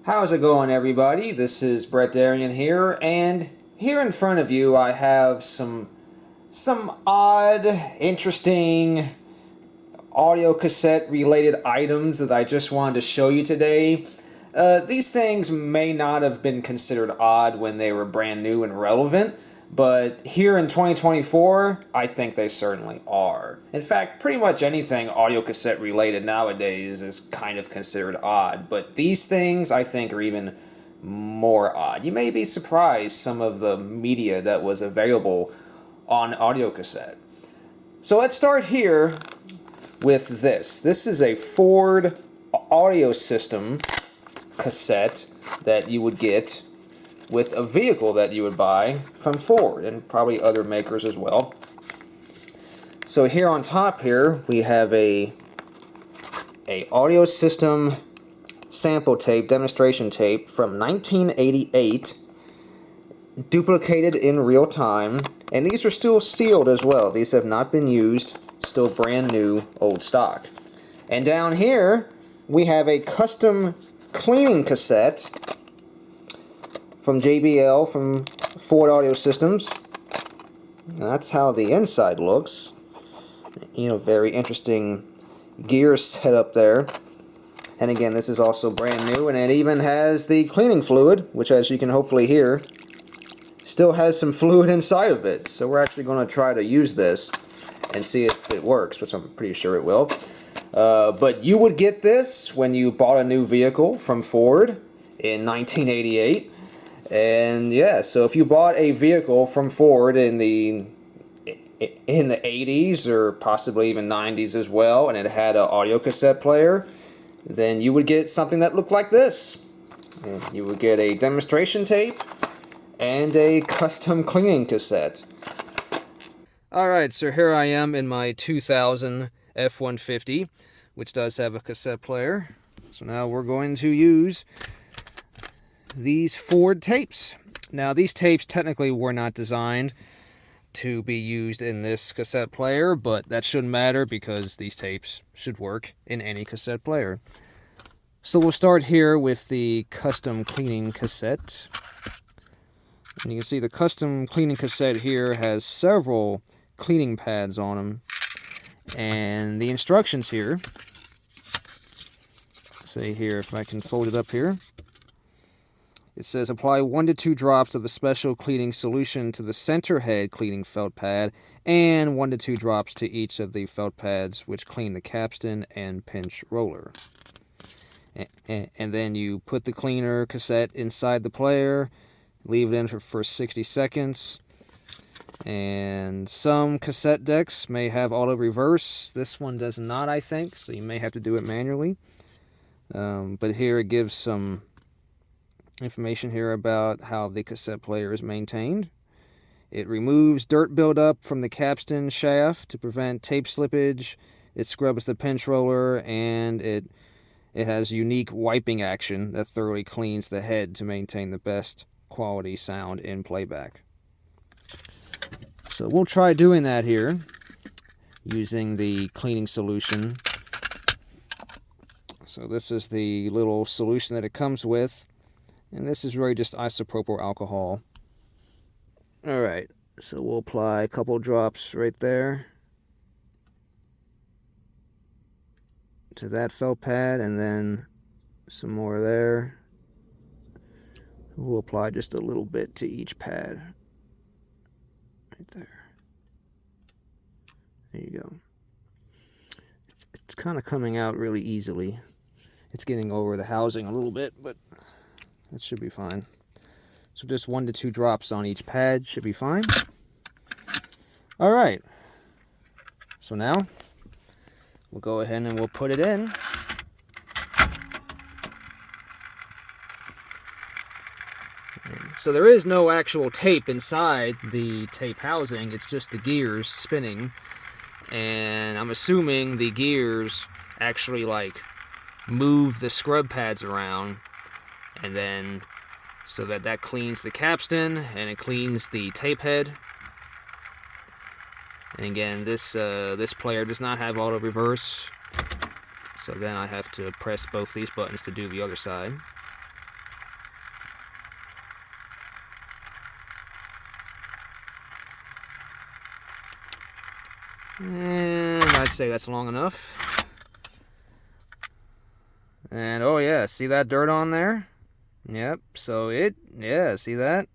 How's it going, everybody? This is Brett Darian here, and here in front of you I have some odd, interesting audio cassette related items that I just wanted to show you today. These things may not have been considered odd when they were brand new and relevant, but here in 2024, I think they certainly are. In fact, pretty much anything audio cassette related nowadays is kind of considered odd, but these things I think are even more odd. You may be surprised some of the media that was available on audio cassette. So let's start here with this. This is a Ford audio system cassette that you would get with a vehicle that you would buy from Ford and probably other makers as well. So here on top here we have a audio system sample tape, demonstration tape from 1988, duplicated in real time, and these are still sealed as well. These have not been used, still brand new, old stock. And down here we have a custom cleaning cassette from JBL, from Ford Audio Systems. That's how the inside looks. You know, very interesting gear setup there. And again, this is also brand new, and it even has the cleaning fluid, which, as you can hopefully hear, still has some fluid inside of it. So we're actually going to try to use this and see if it works, which I'm pretty sure it will. But you would get this when you bought a new vehicle from Ford in 1988. And yeah, so if you bought a vehicle from Ford in the 80s or possibly even 90s as well, and it had an audio cassette player, then you would get something that looked like this. And you would get a demonstration tape and a custom cleaning cassette. Alright, so here I am in my 2000 F-150, which does have a cassette player. So now we're going to use these Ford tapes. Now, these tapes technically were not designed to be used in this cassette player, but that shouldn't matter because these tapes should work in any cassette player. So we'll start here with the custom cleaning cassette. And you can see the custom cleaning cassette here has several cleaning pads on them. And the instructions here, say here, if I can fold it up here, it says apply 1 to 2 drops of a special cleaning solution to the center head cleaning felt pad and 1 to 2 drops to each of the felt pads which clean the capstan and pinch roller. And then you put the cleaner cassette inside the player, leave it in for 60 seconds. And some cassette decks may have auto reverse. This one does not, I think, so you may have to do it manually. But here it gives some information here about how the cassette player is maintained. It removes dirt buildup from the capstan shaft to prevent tape slippage. It scrubs the pinch roller, and it has unique wiping action that thoroughly cleans the head to maintain the best quality sound in playback. So we'll try doing that here using the cleaning solution. So this is the little solution that it comes with. And this is really just isopropyl alcohol. Alright, so we'll apply a couple drops right there to that felt pad, and then some more there. We'll apply just a little bit to each pad. Right there. There you go. It's kind of coming out really easily. It's getting over the housing a little bit, but that should be fine. So just 1 to 2 drops on each pad should be fine. Alright. So now we'll go ahead and we'll put it in. So there is no actual tape inside the tape housing. It's just the gears spinning. And I'm assuming the gears actually like move the scrub pads around, and then so that cleans the capstan and it cleans the tape head. And again, this player does not have auto reverse, so then I have to press both these buttons to do the other side. And I'd say that's long enough. And oh yeah, see that dirt on there? Yep, so see that?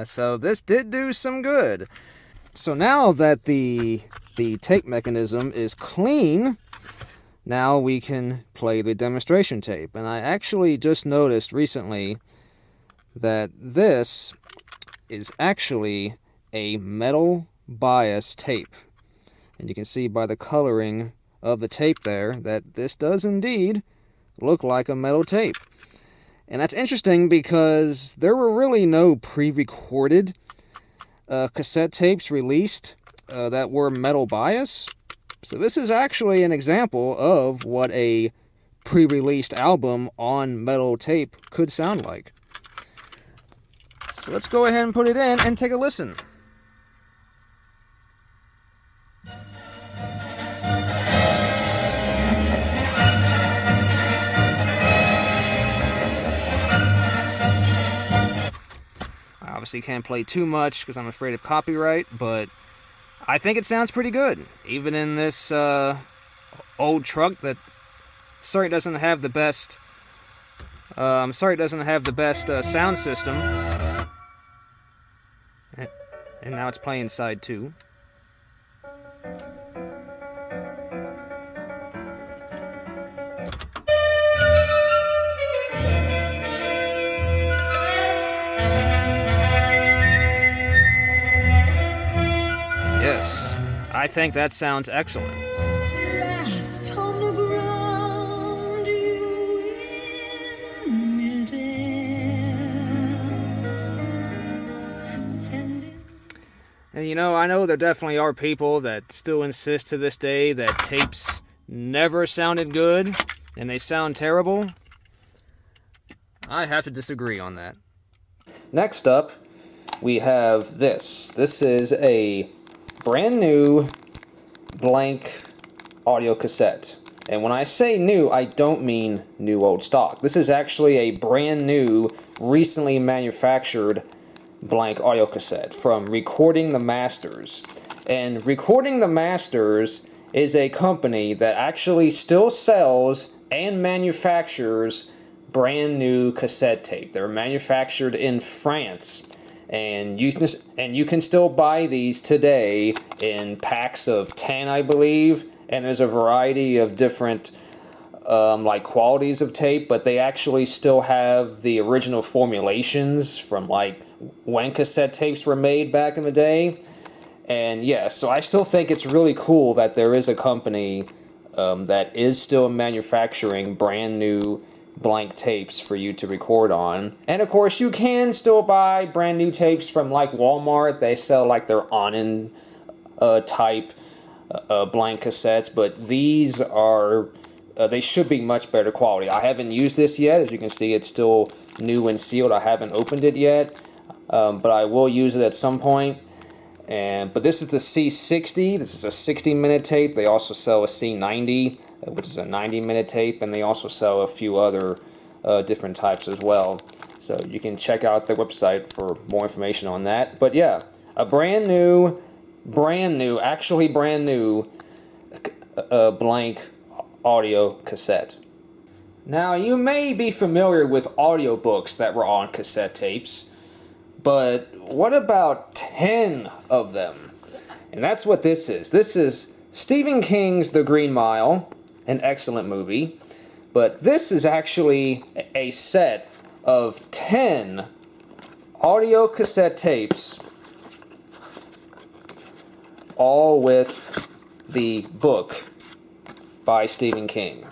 So this did do some good. So now that the tape mechanism is clean, now we can play the demonstration tape. And I actually just noticed recently that this is actually a metal bias tape. And you can see by the coloring of the tape there that this does indeed look like a metal tape. And that's interesting because there were really no pre-recorded cassette tapes released that were metal bias. So this is actually an example of what a pre-released album on metal tape could sound like. So let's go ahead and put it in and take a listen. I obviously can't play too much because I'm afraid of copyright, but I think it sounds pretty good. Even in this old truck that sorry doesn't have the best sound system. And now it's playing side 2. Yes, I think that sounds excellent. Last on the ground, you in midair, ascending. And you know, I know there definitely are people that still insist to this day that tapes never sounded good and they sound terrible. I have to disagree on that. Next up, we have this. This is a brand new blank audio cassette. And when I say new, I don't mean new old stock. This is actually a brand new, recently manufactured blank audio cassette from Recording the Masters. And Recording the Masters is a company that actually still sells and manufactures brand new cassette tape. They're manufactured in France. And you can still buy these today in packs of 10, I believe. And there's a variety of different like qualities of tape, but they actually still have the original formulations from like when cassette tapes were made back in the day. And yeah, so I still think it's really cool that there is a company that is still manufacturing brand new blank tapes for you to record on. And of course you can still buy brand new tapes from like Walmart. They sell like their Onan type blank cassettes, but these are they should be much better quality. I haven't used this yet. As you can see, it's still new and sealed. I haven't opened it yet, but I will use it at some point. But this is the C60. This is a 60-minute tape. They also sell a C90, which is a 90-minute tape, and they also sell a few other different types as well. So you can check out their website for more information on that. But yeah, a brand new, actually brand new blank audio cassette. Now, you may be familiar with audiobooks that were on cassette tapes, but what about 10 of them? And that's what this is. This is Stephen King's The Green Mile, an excellent movie, but this is actually a set of 10 audio cassette tapes, all with the book by Stephen King.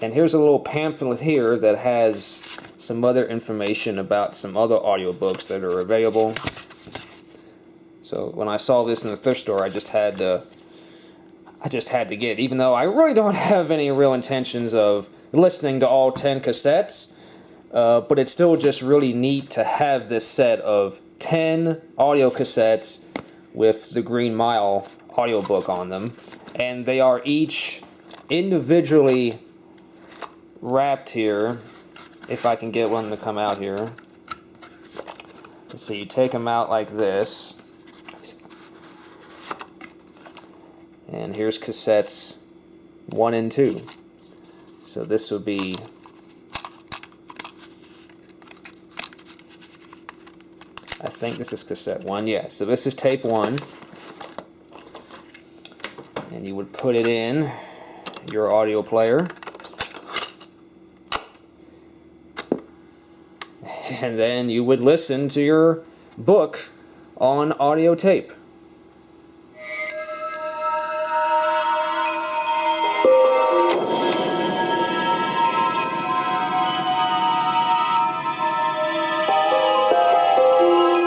And here's a little pamphlet here that has some other information about some other audiobooks that are available. So when I saw this in the thrift store, I just had to get it, even though I really don't have any real intentions of listening to all 10 cassettes. But it's still just really neat to have this set of 10 audio cassettes with the Green Mile audiobook on them. And they are each individually wrapped here. If I can get one to come out here. Let's see, you take them out like this. And here's cassettes 1 and 2. So this would be I think this is cassette 1, yeah. So this is tape 1. And you would put it in your audio player. And then you would listen to your book on audio tape.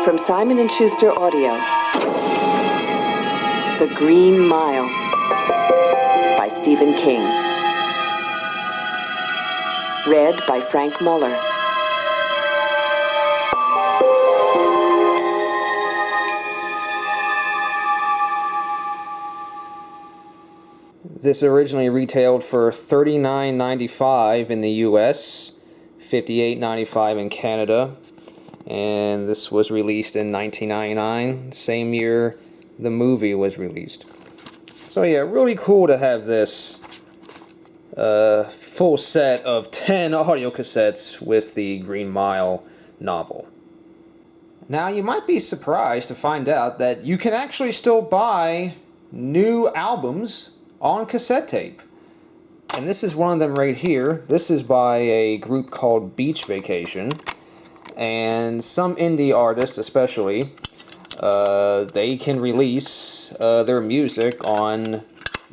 From Simon & Schuster Audio, The Green Mile by Stephen King. Read by Frank Muller. This originally retailed for $39.95 in the US, $58.95 in Canada, and this was released in 1999, same year the movie was released. So yeah, really cool to have this full set of 10 audio cassettes with the Green Mile novel. Now you might be surprised to find out that you can actually still buy new albums on cassette tape. And this is one of them right here. This is by a group called Beach Vacation. And some indie artists especially, they can release their music on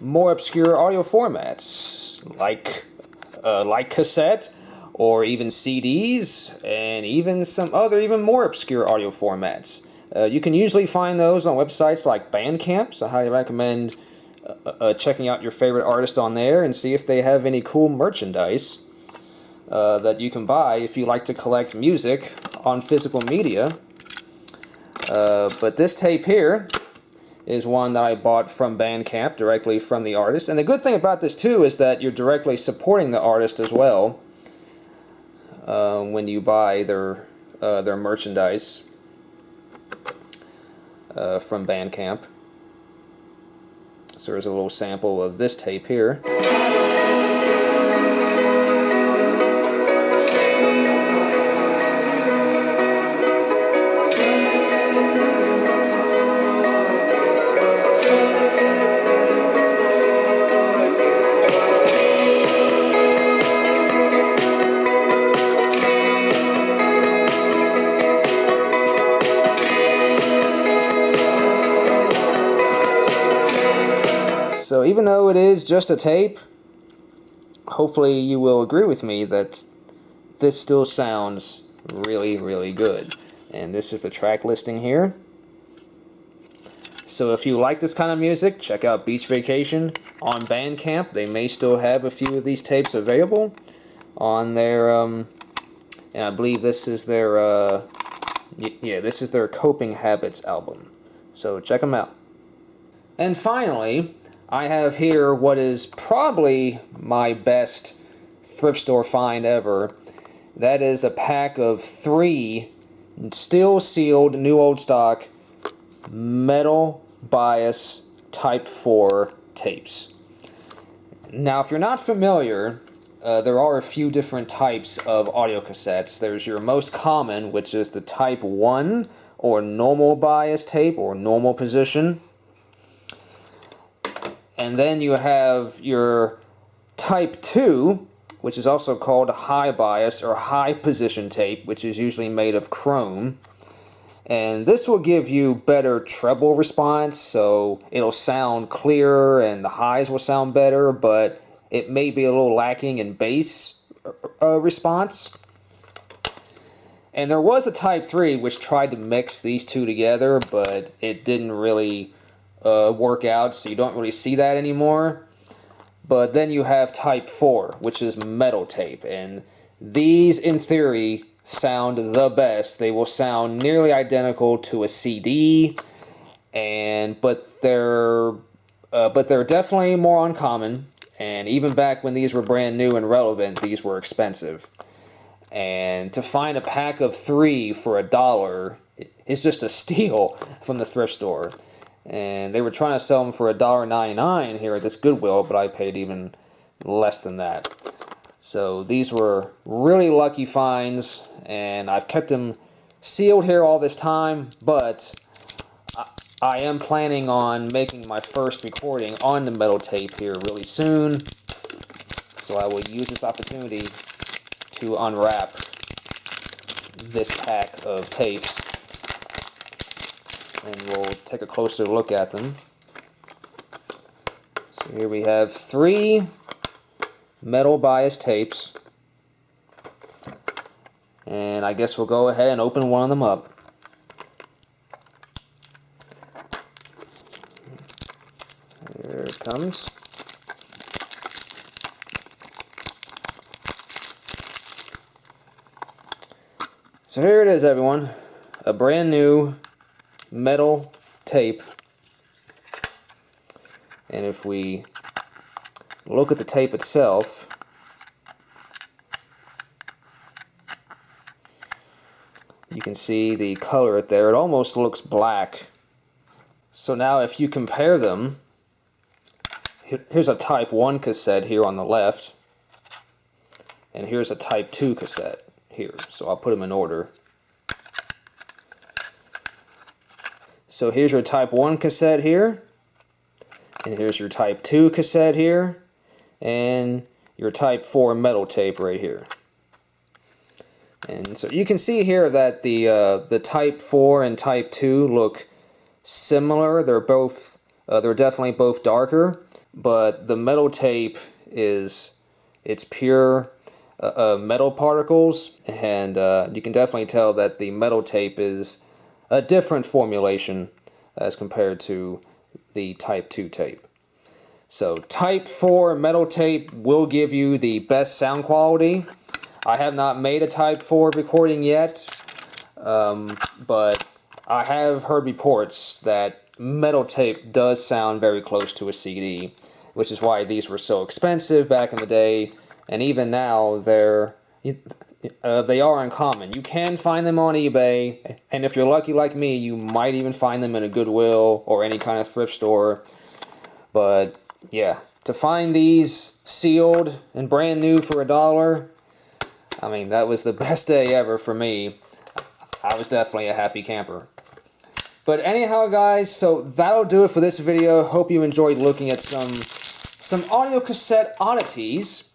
more obscure audio formats, like cassette, or even CDs, and even some other even more obscure audio formats. You can usually find those on websites like Bandcamp, so I highly recommend checking out your favorite artist on there and see if they have any cool merchandise that you can buy if you like to collect music on physical media. But this tape here is one that I bought from Bandcamp, directly from the artist. And the good thing about this too is that you're directly supporting the artist as well when you buy their merchandise from Bandcamp. So there's a little sample of this tape here. So even though it is just a tape, hopefully you will agree with me that this still sounds really, really good. And this is the track listing here. So if you like this kind of music, check out Beach Vacation on Bandcamp. They may still have a few of these tapes available on their, and I believe this is their, this is their Coping Habits album. So check them out. And finally, I have here what is probably my best thrift store find ever. That is a pack of 3 still sealed new old stock metal bias Type 4 tapes. Now if you're not familiar, there are a few different types of audio cassettes. There's your most common, which is the Type 1 or normal bias tape or normal position. And then you have your Type 2, which is also called high bias or high position tape, which is usually made of chrome. And this will give you better treble response, so it'll sound clearer and the highs will sound better, but it may be a little lacking in bass response. And there was a Type 3 which tried to mix these two together, but it didn't really work out, so you don't really see that anymore. But then you have Type 4, which is metal tape, and these in theory sound the best. They will sound nearly identical to a CD, but they're definitely more uncommon. And even back when these were brand new and relevant, these were expensive. And to find a pack of 3 for $1 is just a steal from the thrift store. And they were trying to sell them for $1.99 here at this Goodwill, but I paid even less than that. So these were really lucky finds, and I've kept them sealed here all this time, but I am planning on making my first recording on the metal tape here really soon. So I will use this opportunity to unwrap this pack of tapes, and we'll take a closer look at them. So here we have 3 metal bias tapes, and I guess we'll go ahead and open one of them up. Here it comes. So here it is, everyone, a brand new metal tape. And if we look at the tape itself, you can see the color there. It almost looks black. So now if you compare them, here's a Type 1 cassette here on the left, and here's a Type 2 cassette here. So I'll put them in order. So here's your Type 1 cassette here, and here's your Type 2 cassette here, and your Type 4 metal tape right here. And so you can see here that the Type 4 and Type 2 look similar. They're definitely both darker, but the metal tape it's pure metal particles, and you can definitely tell that the metal tape is a different formulation as compared to the Type 2 tape. So Type 4 metal tape will give you the best sound quality. I have not made a Type 4 recording yet, but I have heard reports that metal tape does sound very close to a CD, which is why these were so expensive back in the day, and even now they are uncommon. You can find them on eBay, and if you're lucky like me, you might even find them in a Goodwill or any kind of thrift store. But yeah, to find these sealed and brand new for $1, I mean, that was the best day ever for me. I was definitely a happy camper. But anyhow, guys, so that'll do it for this video. Hope you enjoyed looking at some audio cassette oddities.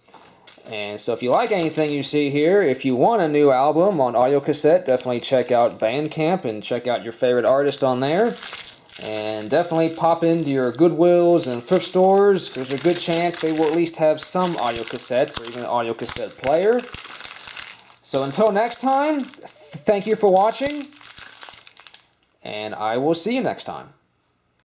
And so if you like anything you see here, if you want a new album on audio cassette, definitely check out Bandcamp and check out your favorite artist on there. And definitely pop into your Goodwills and thrift stores. There's a good chance they will at least have some audio cassettes or even an audio cassette player. So until next time, thank you for watching, and I will see you next time.